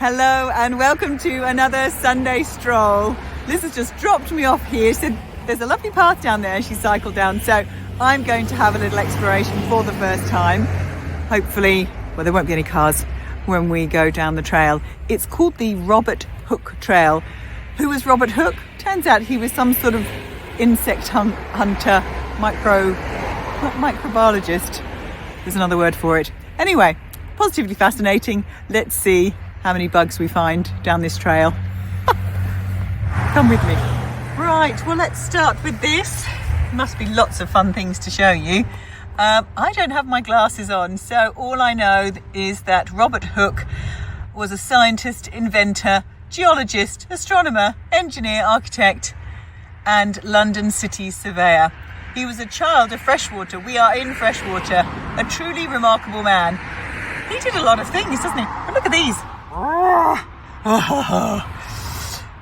Hello and welcome to another Sunday Stroll. Liz has just dropped me off here. She said there's a lovely path down there she cycled down, so I'm going to have a little exploration for the first time. Hopefully, well, there won't be any cars when we go down the trail. It's called the Robert Hooke Trail. Who was Robert Hooke? Turns out he was some sort of insect hunter, microbiologist. There's another word for it. Anyway, positively fascinating. Let's see how many bugs we find down this trail. Come with me. Right, well, let's start with this. Must be lots of fun things to show you. I don't have my glasses on, so all I know is that Robert Hooke was a scientist, inventor, geologist, astronomer, engineer, architect, and London city surveyor. He was a child of Freshwater. We are in Freshwater. A truly remarkable man. He did a lot of things, doesn't he? But look at these.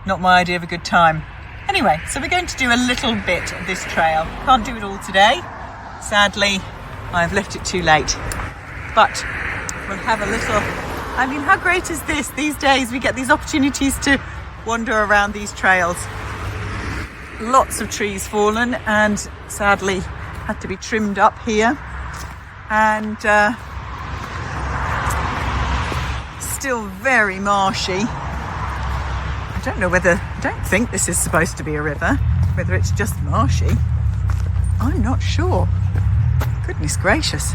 Not my idea of a good time. Anyway, so we're going to do a little bit of this trail. Can't do it all today. Sadly, I've left it too late. But we'll have a little... I mean, how great is this? These days we get these opportunities to wander around these trails. Lots of trees fallen and sadly had to be trimmed up here. And still very marshy. I don't think this is supposed to be a river, whether it's just marshy. I'm not sure. Goodness gracious.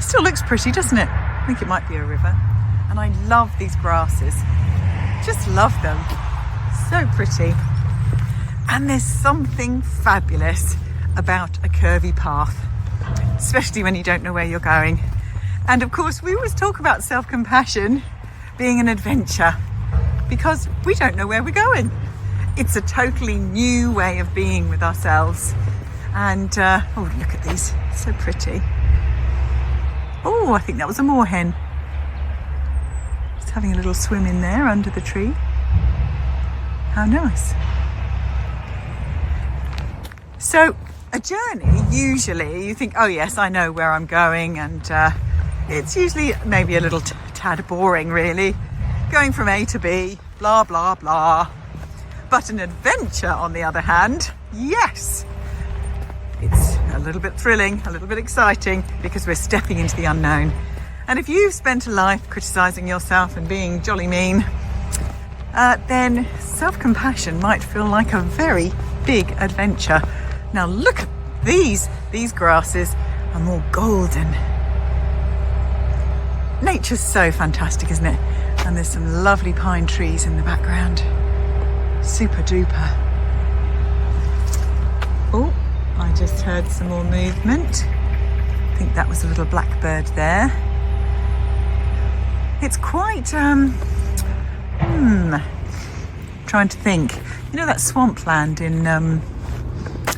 Still looks pretty, doesn't it? I think it might be a river. And I love these grasses. Just love them. So pretty. And there's something fabulous about a curvy path, especially when you don't know where you're going. And of course, we always talk about self-compassion being an adventure because we don't know where we're going. It's a totally new way of being with ourselves. And oh, look at these, so pretty. Oh, I think that was a moorhen. Just having a little swim in there under the tree. How nice. So a journey, usually you think, oh yes, I know where I'm going, and it's usually maybe a little tad boring really, going from A to B, blah blah blah. But an adventure, on the other hand, yes, it's a little bit thrilling, a little bit exciting, because we're stepping into the unknown. And if you've spent a life criticising yourself and being jolly mean, then self-compassion might feel like a very big adventure. Now look at these grasses are more golden. Nature's so fantastic, isn't it? And there's some lovely pine trees in the background. Super duper. Oh, I just heard some more movement. I think that was a little blackbird there. It's quite, trying to think. You know that swampland in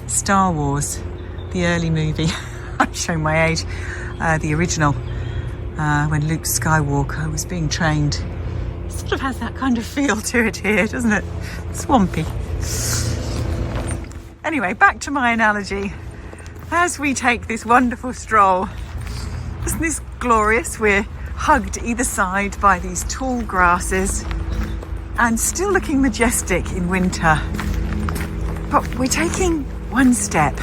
Star Wars, the early movie? I'm showing my age. The original, when Luke Skywalker was being trained. It sort of has that kind of feel to it here, doesn't it? Swampy. Anyway, back to my analogy. As we take this wonderful stroll, isn't this glorious? We're hugged either side by these tall grasses and still looking majestic in winter. But we're taking one step,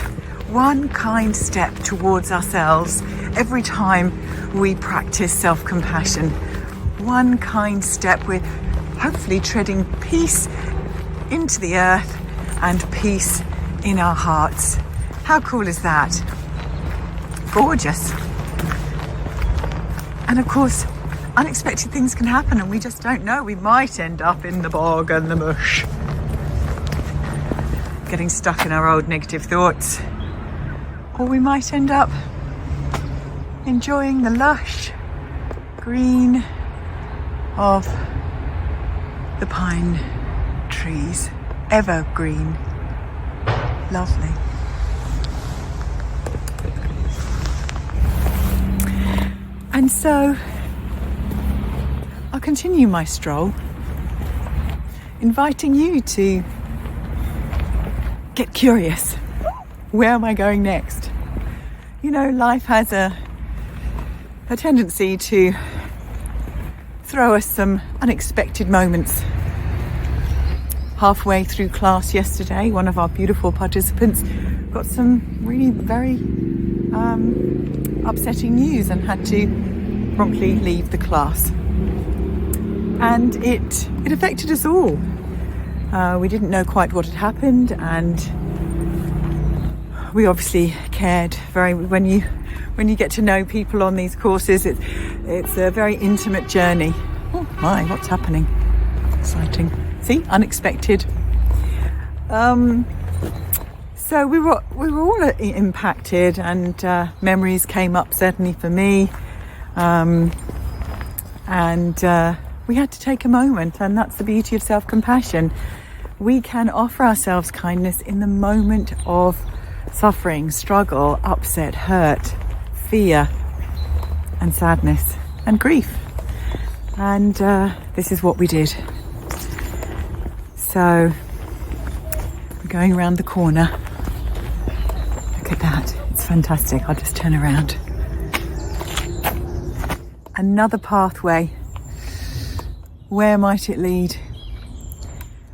one kind step towards ourselves every time we practice self-compassion. One kind step, we're hopefully treading peace into the earth and peace in our hearts. How cool is that? Gorgeous. And of course, unexpected things can happen and we just don't know. We might end up in the bog and the mush, getting stuck in our old negative thoughts. Or we might end up enjoying the lush green of the pine trees. Evergreen. Lovely. And so I'll continue my stroll, inviting you to get curious. Where am I going next? You know, life has a tendency to throw us some unexpected moments. Halfway through class yesterday, one of our beautiful participants got some really very upsetting news and had to promptly leave the class. And it affected us all. We didn't know quite what had happened, and we obviously cared very. When you get to know people on these courses, it's a very intimate journey. Oh my, what's happening? Exciting. See, unexpected. So we were all impacted, and memories came up, certainly for me. We had to take a moment, and that's the beauty of self-compassion. We can offer ourselves kindness in the moment of suffering, struggle, upset, hurt, fear, and sadness, and grief. And this is what we did. So we're going around the corner. Look at that, it's fantastic. I'll just turn around. Another pathway. Where might it lead?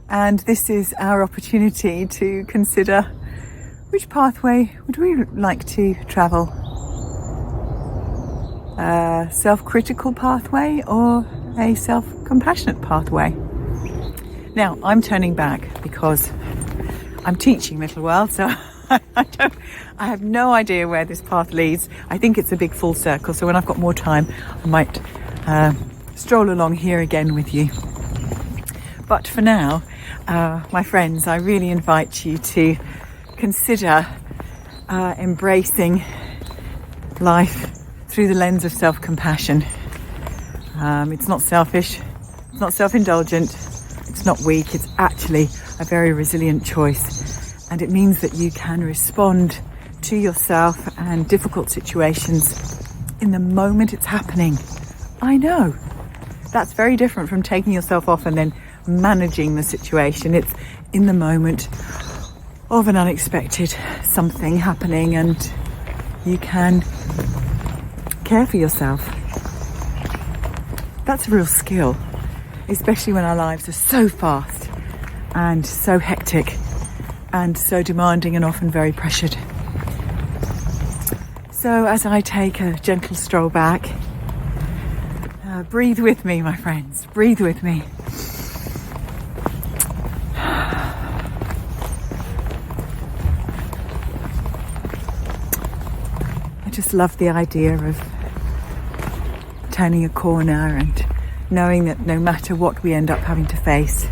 And this is our opportunity to consider, which pathway would we like to travel? A self-critical pathway or a self-compassionate pathway? Now, I'm turning back because I'm teaching Little World, so I have no idea where this path leads. I think it's a big full circle, so when I've got more time, I might stroll along here again with you. But for now, my friends, I really invite you to consider embracing life through the lens of self-compassion. It's not selfish, it's not self-indulgent, it's not weak, it's actually a very resilient choice. And it means that you can respond to yourself and difficult situations in the moment it's happening. I know, that's very different from taking yourself off and then managing the situation. It's in the moment of an unexpected something happening, and you can care for yourself. That's a real skill, especially when our lives are so fast and so hectic and so demanding and often very pressured. So as I take a gentle stroll back, breathe with me, my friends, breathe with me. I just love the idea of turning a corner and knowing that no matter what we end up having to face,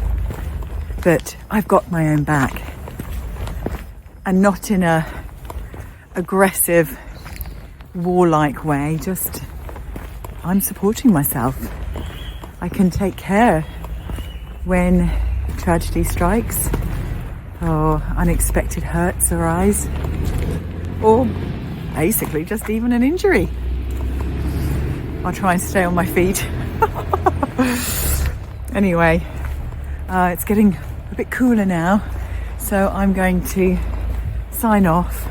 that I've got my own back, and not in a aggressive, warlike way, just I'm supporting myself. I can take care when tragedy strikes or unexpected hurts arise, or basically just even an injury. I'll try and stay on my feet. Anyway, it's getting a bit cooler now, so I'm going to sign off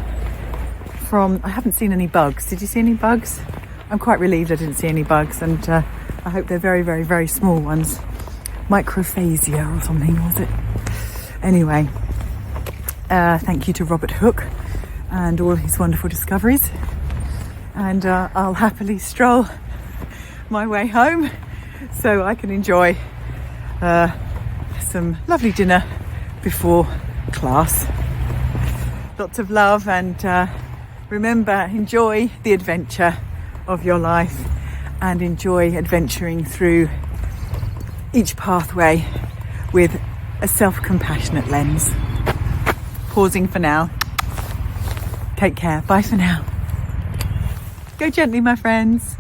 from... I haven't seen any bugs. Did you see any bugs? I'm quite relieved I didn't see any bugs, and I hope they're very, very, very small ones. Microphasia or something, was it? Anyway, thank you to Robert Hooke and all his wonderful discoveries, and I'll happily stroll my way home so I can enjoy some lovely dinner before class. Lots of love, and remember, enjoy the adventure of your life and enjoy adventuring through each pathway with a self-compassionate lens. Pausing for now. Take care. Bye for now. Go gently, my friends.